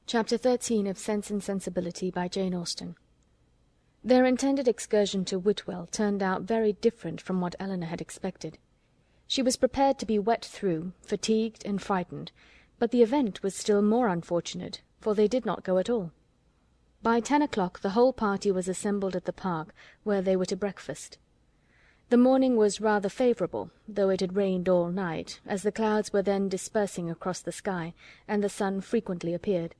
Chapter 13 of Sense and Sensibility by Jane Austen. Their intended excursion to Whitwell turned out very different from what Elinor had expected. She was prepared to be wet through, fatigued and frightened, but the event was still more unfortunate, for they did not go at all. By 10 o'clock the whole party was assembled at the park, where they were to breakfast. The morning was rather favourable, though it had rained all night, as the clouds were then dispersing across the sky, and the sun frequently appeared.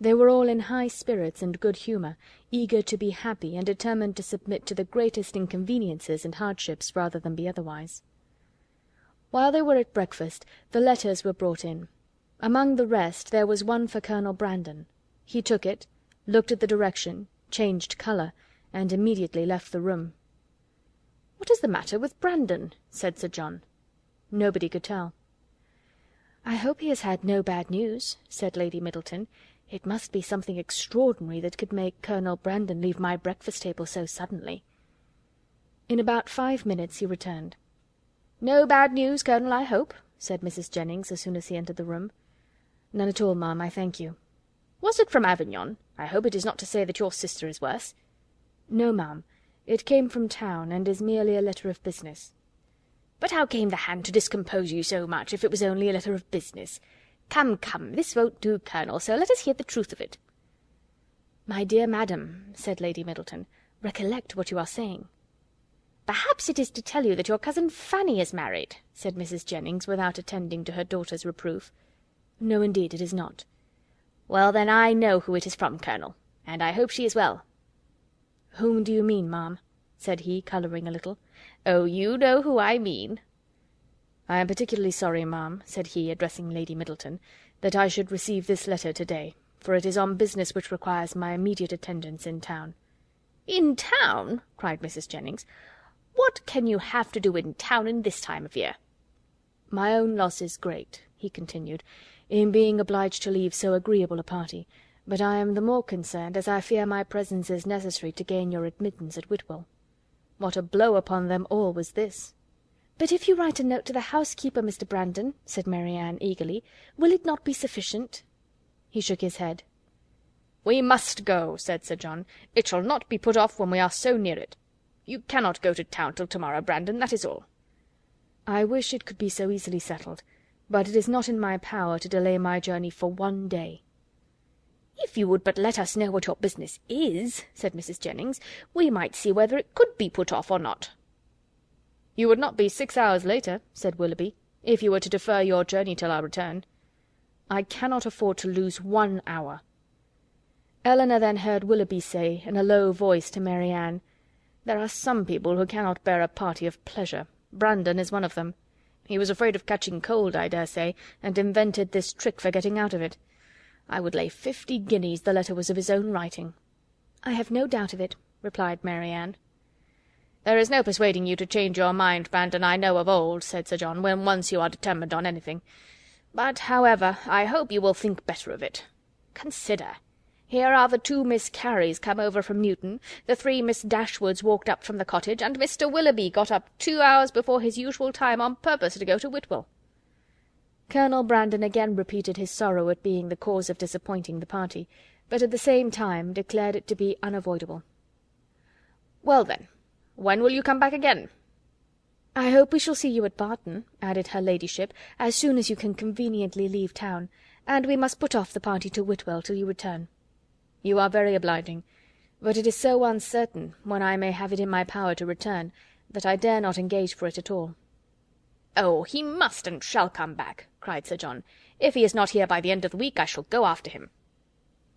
They were all in high spirits and good humour, eager to be happy, and determined to submit to the greatest inconveniences and hardships rather than be otherwise. While they were at breakfast, the letters were brought in. Among the rest there was one for Colonel Brandon. He took it, looked at the direction, changed colour, and immediately left the room. "What is the matter with Brandon?" said Sir John. Nobody could tell. "I hope he has had no bad news," said Lady Middleton. "It must be something extraordinary that could make Colonel Brandon leave my breakfast-table so suddenly." In about 5 minutes he returned. "No bad news, Colonel, I hope?" said Mrs. Jennings, as soon as he entered the room. "None at all, ma'am, I thank you." "Was it from Avignon? I hope it is not to say that your sister is worse." "No, ma'am. It came from town, and is merely a letter of business." "But how came the hand to discompose you so much, if it was only a letter of business? Come, come, this won't do, Colonel, so let us hear the truth of it." "My dear madam," said Lady Middleton, "recollect what you are saying." "Perhaps it is to tell you that your cousin Fanny is married," said Mrs. Jennings, without attending to her daughter's reproof. "No, indeed, it is not." "Well, then, I know who it is from, Colonel, and I hope she is well." "Whom do you mean, ma'am?" said he, colouring a little. "Oh, you know who I mean." "I am particularly sorry, ma'am," said he, addressing Lady Middleton, "that I should receive this letter to-day, for it is on business which requires my immediate attendance in town." "In town!" cried Mrs. Jennings. "What can you have to do in town in this time of year?" "My own loss is great," he continued, "in being obliged to leave so agreeable a party, but I am the more concerned, as I fear my presence is necessary to gain your admittance at Whitwell." What a blow upon them all was this! "But if you write a note to the housekeeper, Mr. Brandon," said Marianne, eagerly, "will it not be sufficient?" He shook his head. "We must go," said Sir John. "It shall not be put off when we are so near it. You cannot go to town till to-morrow, Brandon, that is all." "I wish it could be so easily settled, but it is not in my power to delay my journey for 1 day." "If you would but let us know what your business is," said Mrs. Jennings, "we might see whether it could be put off or not." "You would not be 6 hours later," said Willoughby, "if you were to defer your journey till our return." "I cannot afford to lose 1 hour." Elinor then heard Willoughby say, in a low voice to Marianne, "There are some people who cannot bear a party of pleasure. Brandon is one of them. He was afraid of catching cold, I dare say, and invented this trick for getting out of it. I would lay 50 guineas the letter was of his own writing." "I have no doubt of it," replied Marianne. "There is no persuading you to change your mind, Brandon, I know of old," said Sir John, "when once you are determined on anything. But, however, I hope you will think better of it. Consider! Here are the 2 Miss Careys come over from Newton, the 3 Miss Dashwoods walked up from the cottage, and Mr. Willoughby got up 2 hours before his usual time on purpose to go to Whitwell." Colonel Brandon again repeated his sorrow at being the cause of disappointing the party, but at the same time declared it to be unavoidable. "Well, then, when will you come back again?" "I hope we shall see you at Barton," added her ladyship, "as soon as you can conveniently leave town, and we must put off the party to Whitwell till you return." "You are very obliging, but it is so uncertain when I may have it in my power to return, that I dare not engage for it at all." "Oh, he must and shall come back," cried Sir John. "If he is not here by the end of the week, I shall go after him."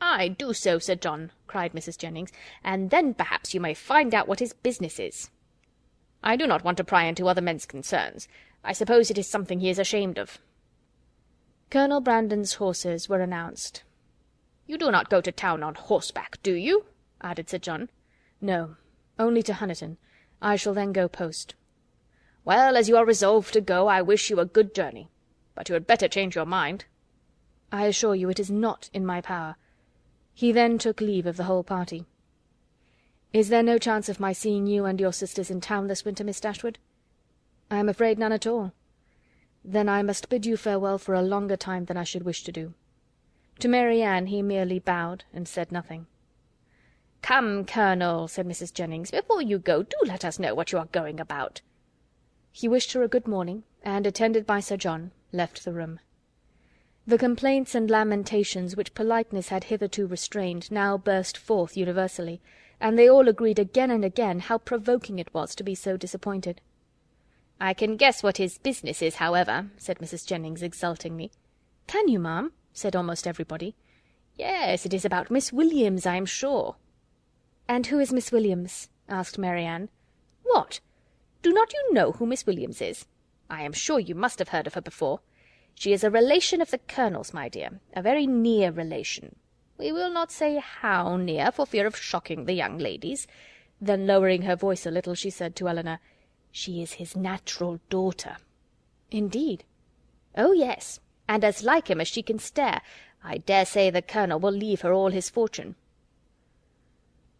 "Aye, do so, Sir John," cried Mrs. Jennings, "and then perhaps you may find out what his business is." "I do not want to pry into other men's concerns. I suppose it is something he is ashamed of." Colonel Brandon's horses were announced. "You do not go to town on horseback, do you?" added Sir John. "No, only to Honiton. I shall then go post." "Well, as you are resolved to go, I wish you a good journey. But you had better change your mind." "I assure you it is not in my power." He then took leave of the whole party. "Is there no chance of my seeing you and your sisters in town this winter, Miss Dashwood?" "I am afraid none at all." "Then I must bid you farewell for a longer time than I should wish to do." To Marianne he merely bowed and said nothing. "Come, Colonel," said Mrs. Jennings, "before you go, do let us know what you are going about." He wished her a good morning, and, attended by Sir John, left the room. The complaints and lamentations which politeness had hitherto restrained now burst forth universally, and they all agreed again and again how provoking it was to be so disappointed. "I can guess what his business is, however," said Mrs. Jennings exultingly. "Can you, ma'am?" said almost everybody. "Yes, it is about Miss Williams, I am sure." "And who is Miss Williams?" asked Marianne. "What? Do not you know who Miss Williams is? I am sure you must have heard of her before. She is a relation of the Colonel's, my dear, a very near relation. We will not say how near, for fear of shocking the young ladies." Then, lowering her voice a little, she said to Eleanor, "She is his natural daughter." "Indeed?" "Oh, yes, and as like him as she can stare. I dare say the Colonel will leave her all his fortune."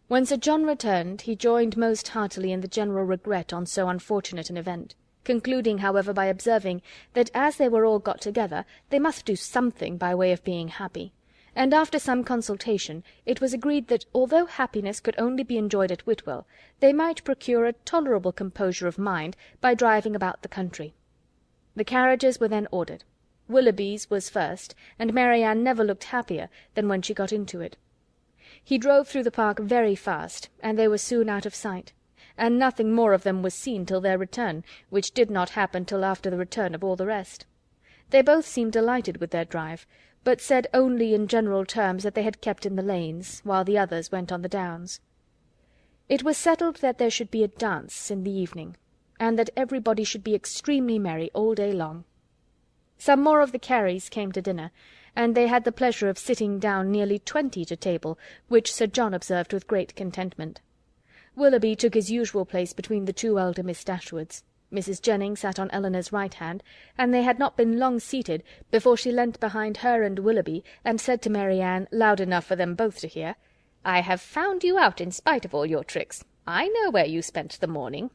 When Sir John returned, he joined most heartily in the general regret on so unfortunate an event, concluding, however, by observing that as they were all got together, they must do something by way of being happy, and after some consultation it was agreed that, although happiness could only be enjoyed at Whitwell, they might procure a tolerable composure of mind by driving about the country. The carriages were then ordered. Willoughby's was first, and Marianne never looked happier than when she got into it. He drove through the park very fast, and they were soon out of sight, and nothing more of them was seen till their return, which did not happen till after the return of all the rest. They both seemed delighted with their drive, but said only in general terms that they had kept in the lanes, while the others went on the downs. It was settled that there should be a dance in the evening, and that everybody should be extremely merry all day long. Some more of the Careys came to dinner, and they had the pleasure of sitting down nearly 20 to table, which Sir John observed with great contentment. Willoughby took his usual place between the two elder Miss Dashwoods. Mrs. Jennings sat on Eleanor's right hand, and they had not been long seated before she leant behind her and Willoughby, and said to Marianne, loud enough for them both to hear, "I have found you out in spite of all your tricks. I know where you spent the morning."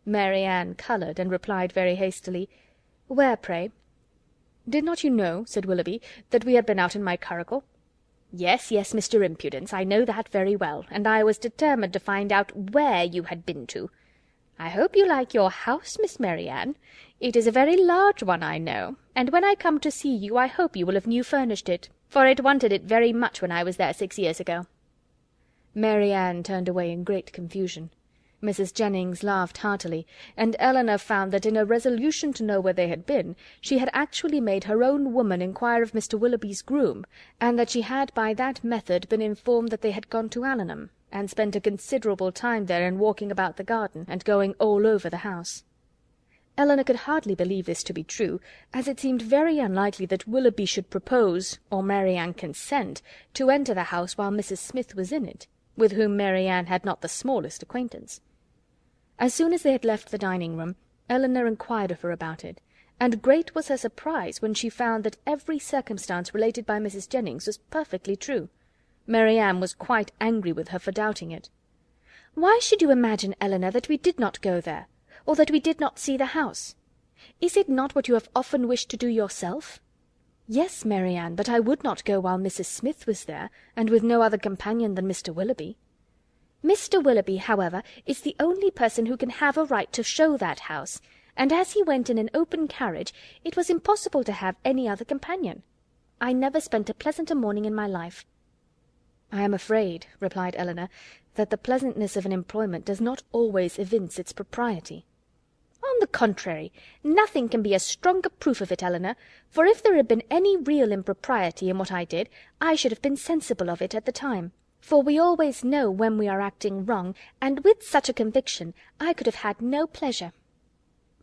Marianne coloured, and replied very hastily, "Where, pray?" "Did not you know," said Willoughby, "that we had been out in my curricle?" "Yes, yes, Mr. Impudence, I know that very well, and I was determined to find out where you had been to. I hope you like your house, Miss Marianne. It is a very large one, I know, and when I come to see you I hope you will have new furnished it, for it wanted it very much when I was there 6 years ago." Marianne turned away in great confusion. Mrs. Jennings laughed heartily, and Eleanor found that in a resolution to know where they had been, she had actually made her own woman inquire of Mr. Willoughby's groom, and that she had by that method been informed that they had gone to Allenham, and spent a considerable time there in walking about the garden, and going all over the house. Eleanor could hardly believe this to be true, as it seemed very unlikely that Willoughby should propose, or Marianne consent, to enter the house while Mrs. Smith was in it, with whom Marianne had not the smallest acquaintance. As soon as they had left the dining-room, Eleanor inquired of her about it, and great was her surprise when she found that every circumstance related by Mrs. Jennings was perfectly true. Marianne was quite angry with her for doubting it. "Why should you imagine, Eleanor, that we did not go there, or that we did not see the house? Is it not what you have often wished to do yourself?" "Yes, Marianne, but I would not go while Mrs. Smith was there, and with no other companion than Mr. Willoughby." "Mr. Willoughby, however, is the only person who can have a right to show that house, and as he went in an open carriage, it was impossible to have any other companion. I never spent a pleasanter morning in my life." "I am afraid," replied Eleanor, "that the pleasantness of an employment does not always evince its propriety." "On the contrary, nothing can be a stronger proof of it, Eleanor, for if there had been any real impropriety in what I did, I should have been sensible of it at the time. For we always know when we are acting wrong, and with such a conviction I could have had no pleasure."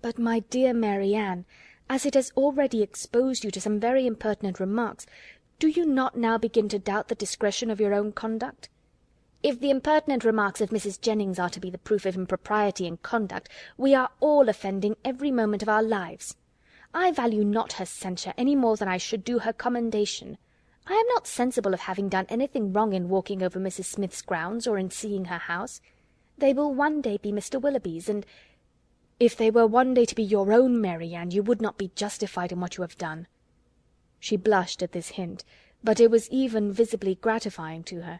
"But, my dear Marianne, as it has already exposed you to some very impertinent remarks, do you not now begin to doubt the discretion of your own conduct?" "If the impertinent remarks of Mrs. Jennings are to be the proof of impropriety in conduct, we are all offending every moment of our lives. I value not her censure any more than I should do her commendation. I am not sensible of having done anything wrong in walking over Mrs. Smith's grounds, or in seeing her house. They will one day be Mr. Willoughby's, and—" "If they were one day to be your own, Marianne, you would not be justified in what you have done." She blushed at this hint, but it was even visibly gratifying to her,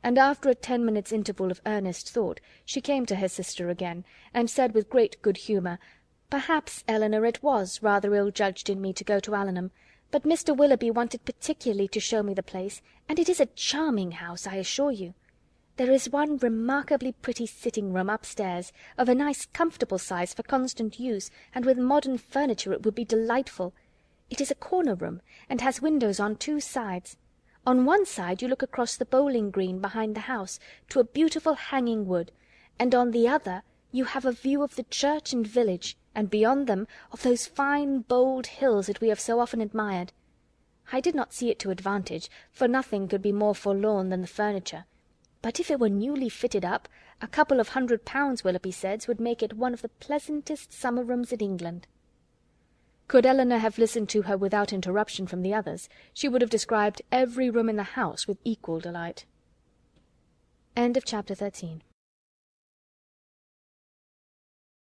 and after a 10 minutes' interval of earnest thought, she came to her sister again, and said with great good humour, "Perhaps, Eleanor, it was rather ill-judged in me to go to Allenham, but Mr. Willoughby wanted particularly to show me the place, and it is a charming house, I assure you. There is one remarkably pretty sitting-room upstairs, of a nice comfortable size for constant use, and with modern furniture it would be delightful. It is a corner room, and has windows on 2 sides. On one side you look across the bowling green behind the house, to a beautiful hanging wood, and on the other you have a view of the church and village, and beyond them of those fine bold hills that we have so often admired. I did not see it to advantage, for nothing could be more forlorn than the furniture, but if it were newly fitted up, a couple of £100, Willoughby says, would make it one of the pleasantest summer-rooms in England." Could Eleanor have listened to her without interruption from the others, she would have described every room in the house with equal delight. Chapter 13